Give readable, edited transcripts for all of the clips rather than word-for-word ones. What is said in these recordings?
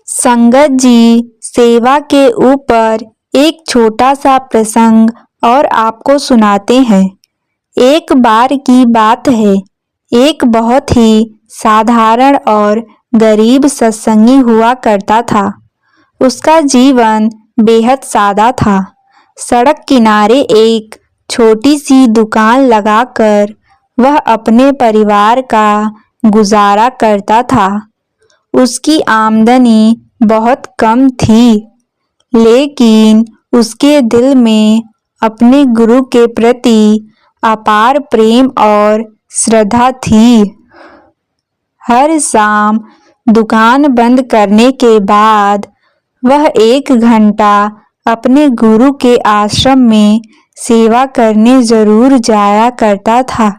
संगत जी, सेवा के ऊपर एक छोटा सा प्रसंग और आपको सुनाते हैं। एक बार की बात है, एक बहुत ही साधारण और गरीब सत्संगी हुआ करता था। उसका जीवन बेहद सादा था। सड़क किनारे एक छोटी सी दुकान लगाकर वह अपने परिवार का गुजारा करता था। उसकी आमदनी बहुत कम थी, लेकिन उसके दिल में अपने गुरु के प्रति अपार प्रेम और श्रद्धा थी। हर शाम दुकान बंद करने के बाद वह 1 घंटा अपने गुरु के आश्रम में सेवा करने जरूर जाया करता था।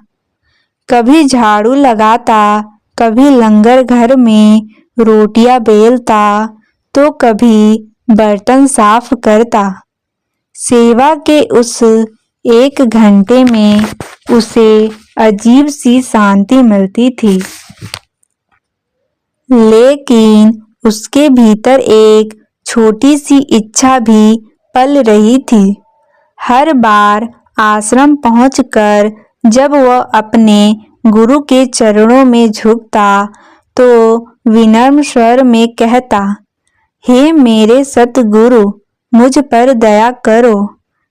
कभी झाड़ू लगाता, कभी लंगर घर में रोटियां बेलता, तो कभी बर्तन साफ करता। सेवा के उस 1 घंटे में उसे अजीब सी शांति मिलती थी, लेकिन उसके भीतर एक छोटी सी इच्छा भी पल रही थी। हर बार आश्रम पहुंचकर जब वह अपने गुरु के चरणों में झुकता, तो विनम्र स्वर में कहता, हे मेरे सतगुरु, मुझ पर दया करो।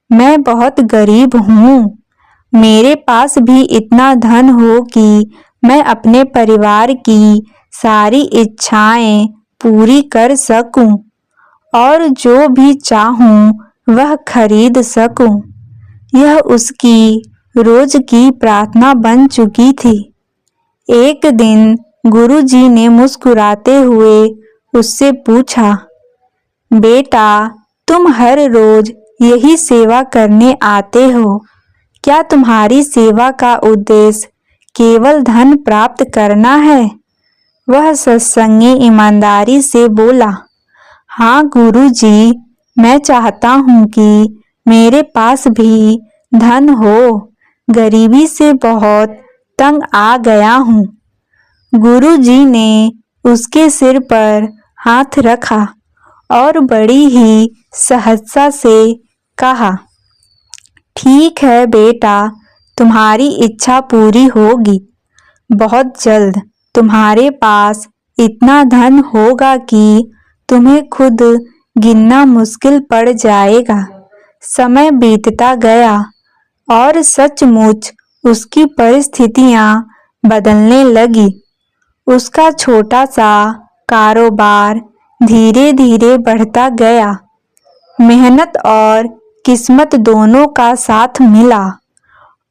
मैं बहुत गरीब हूँ। मेरे पास भी इतना धन हो कि मैं अपने परिवार की सारी इच्छाएं पूरी कर सकूं और जो भी चाहूं वह खरीद सकूं। यह उसकी रोज की प्रार्थना बन चुकी थी। एक दिन गुरुजी ने मुस्कुराते हुए उससे पूछा, बेटा, तुम हर रोज यही सेवा करने आते हो। क्या तुम्हारी सेवा का उद्देश्य केवल धन प्राप्त करना है? वह सत्संगी ईमानदारी से बोला, हाँ गुरुजी, मैं चाहता हूँ कि मेरे पास भी धन हो। गरीबी से बहुत तंग आ गया हूँ। गुरुजी ने उसके सिर पर हाथ रखा और बड़ी ही सहजता से कहा, ठीक है बेटा, तुम्हारी इच्छा पूरी होगी। बहुत जल्द तुम्हारे पास इतना धन होगा कि तुम्हें खुद गिनना मुश्किल पड़ जाएगा। समय बीतता गया और सचमुच उसकी परिस्थितियां बदलने लगी। उसका छोटा सा कारोबार धीरे धीरे बढ़ता गया। मेहनत और किस्मत दोनों का साथ मिला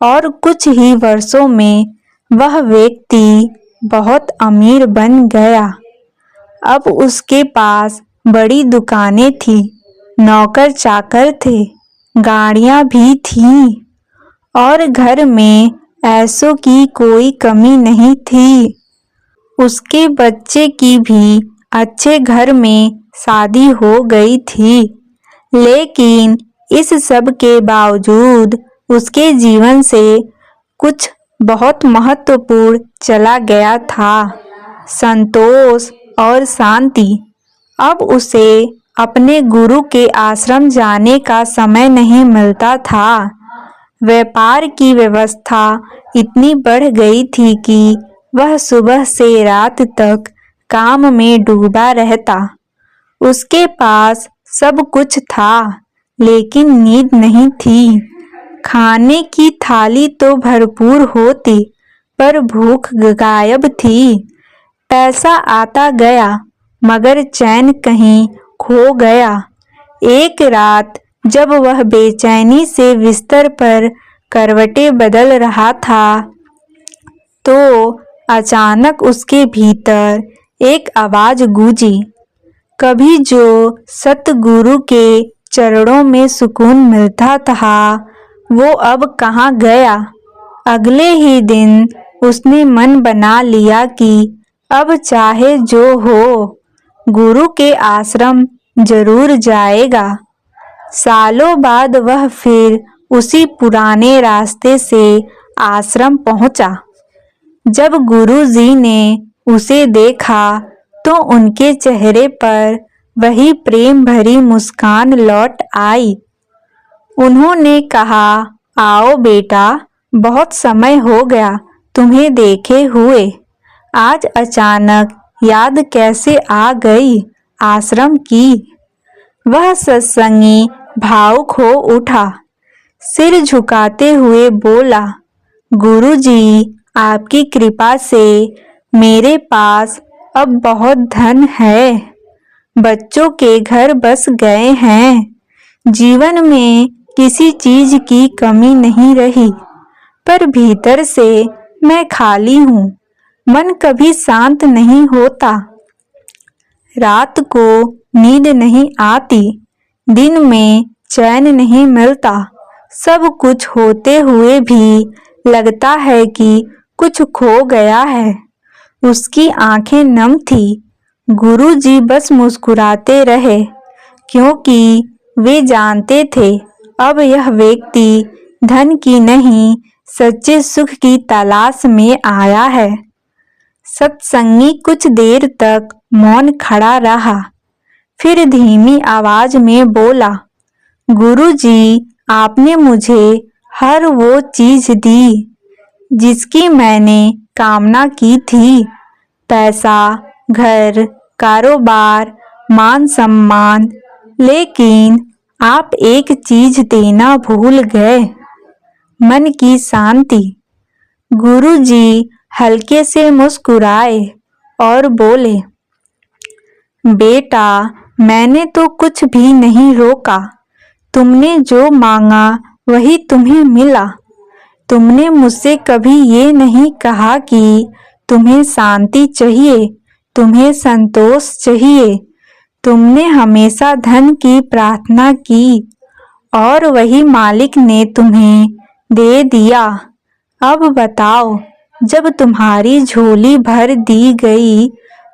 और कुछ ही वर्षों में वह व्यक्ति बहुत अमीर बन गया। अब उसके पास बड़ी दुकानें थी, नौकर चाकर थे, गाड़ियां भी थीं और घर में ऐसों की कोई कमी नहीं थी। उसके बच्चे की भी अच्छे घर में शादी हो गई थी, लेकिन इस सब के बावजूद उसके जीवन से कुछ बहुत महत्वपूर्ण चला गया था, संतोष और शांति। अब उसे अपने गुरु के आश्रम जाने का समय नहीं मिलता था। व्यापार की व्यवस्था इतनी बढ़ गई थी कि वह सुबह से रात तक काम में डूबा रहता। उसके पास सब कुछ था, लेकिन नींद नहीं थी। खाने की थाली तो भरपूर होती, पर भूख गायब थी। पैसा आता गया, मगर चैन कहीं खो गया। एक रात जब वह बेचैनी से बिस्तर पर करवटें बदल रहा था, तो अचानक उसके भीतर एक आवाज गूंजी। कभी जो सतगुरु के चरणों में सुकून मिलता था, वो अब कहाँ गया। अगले ही दिन उसने मन बना लिया कि अब चाहे जो हो, गुरु के आश्रम जरूर जाएगा। सालों बाद वह फिर उसी पुराने रास्ते से आश्रम पहुंचा। जब गुरुजी ने उसे देखा, तो उनके चेहरे पर वही प्रेम भरी मुस्कान लौट आई। उन्होंने कहा, आओ बेटा, बहुत समय हो गया तुम्हें देखे हुए। आज अचानक याद कैसे आ गई आश्रम की। वह सत्संगी भावुक हो उठा, सिर झुकाते हुए बोला, गुरुजी, आपकी कृपा से मेरे पास अब बहुत धन है। बच्चों के घर बस गए हैं। जीवन में किसी चीज की कमी नहीं रही, पर भीतर से मैं खाली हूँ। मन कभी शांत नहीं होता। रात को नींद नहीं आती, दिन में चैन नहीं मिलता। सब कुछ होते हुए भी लगता है कि कुछ खो गया है। उसकी आंखें नम थी। गुरुजी बस मुस्कुराते रहे, क्योंकि वे जानते थे अब यह व्यक्ति धन की नहीं, सच्चे सुख की तलाश में आया है। सत्संगी कुछ देर तक मौन खड़ा रहा, फिर धीमी आवाज में बोला, गुरुजी, आपने मुझे हर वो चीज दी जिसकी मैंने कामना की थी। पैसा, घर, कारोबार, मान सम्मान, लेकिन आप एक चीज देना भूल गए, मन की शांति। गुरुजी हल्के से मुस्कुराए और बोले, बेटा, मैंने तो कुछ भी नहीं रोका। तुमने जो मांगा वही तुम्हें मिला। तुमने मुझसे कभी ये नहीं कहा कि तुम्हें शांति चाहिए, तुम्हें संतोष चाहिए। तुमने हमेशा धन की प्रार्थना की और वही मालिक ने तुम्हें दे दिया। अब बताओ, जब तुम्हारी झोली भर दी गई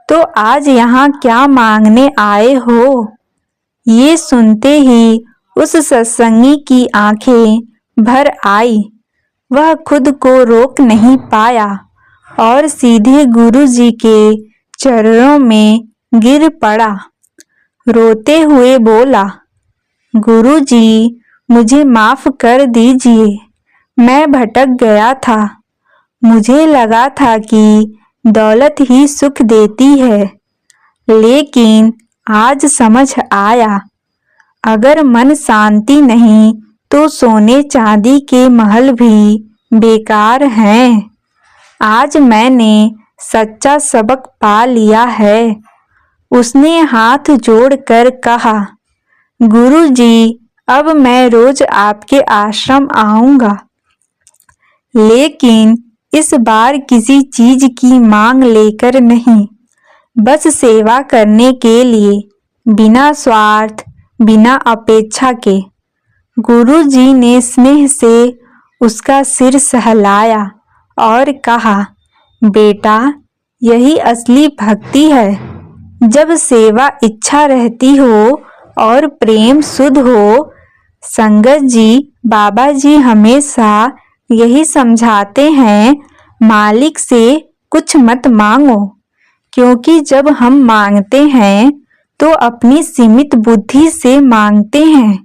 तो आज यहाँ क्या मांगने आए हो। ये सुनते ही उस सत्संगी की आंखें भर आई। वह खुद को रोक नहीं पाया और सीधे गुरुजी के चरणों में गिर पड़ा। रोते हुए बोला, गुरुजी, मुझे माफ कर दीजिए। मैं भटक गया था। मुझे लगा था कि दौलत ही सुख देती है, लेकिन आज समझ आया, अगर मन शांति नहीं तो सोने चांदी के महल भी बेकार हैं। आज मैंने सच्चा सबक पा लिया है। उसने हाथ जोड़कर कहा, गुरुजी, अब मैं रोज आपके आश्रम आऊंगा, लेकिन इस बार किसी चीज की मांग लेकर नहीं, बस सेवा करने के लिए, बिना स्वार्थ, बिना अपेक्षा के। गुरुजी ने स्नेह से उसका सिर सहलाया और कहा, बेटा, यही असली भक्ति है। जब सेवा इच्छा रहती हो और प्रेम शुद्ध हो। संगत जी, बाबा जी हमेशा यही समझाते हैं, मालिक से कुछ मत मांगो, क्योंकि जब हम मांगते हैं तो अपनी सीमित बुद्धि से मांगते हैं,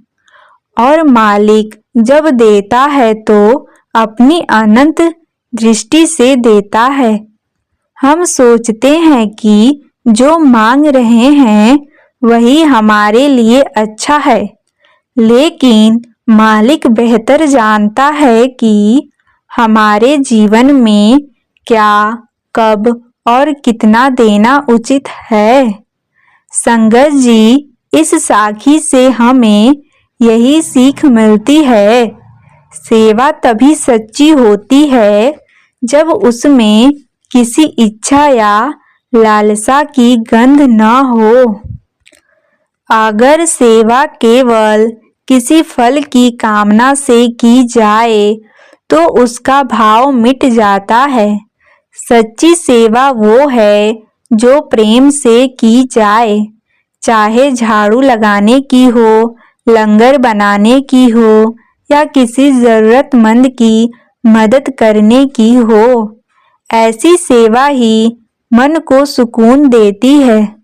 और मालिक जब देता है तो अपनी अनंत दृष्टि से देता है। हम सोचते हैं कि जो मांग रहे हैं वही हमारे लिए अच्छा है, लेकिन मालिक बेहतर जानता है कि हमारे जीवन में क्या, कब और कितना देना उचित है। संगत जी, इस साखी से हमें यही सीख मिलती है। सेवा तभी सच्ची होती है जब उसमें किसी इच्छा या लालसा की गंध न हो। अगर सेवा केवल किसी फल की कामना से की जाए तो उसका भाव मिट जाता है। सच्ची सेवा वो है जो प्रेम से की जाए, चाहे झाड़ू लगाने की हो, लंगर बनाने की हो या किसी जरूरतमंद की मदद करने की हो। ऐसी सेवा ही मन को सुकून देती है।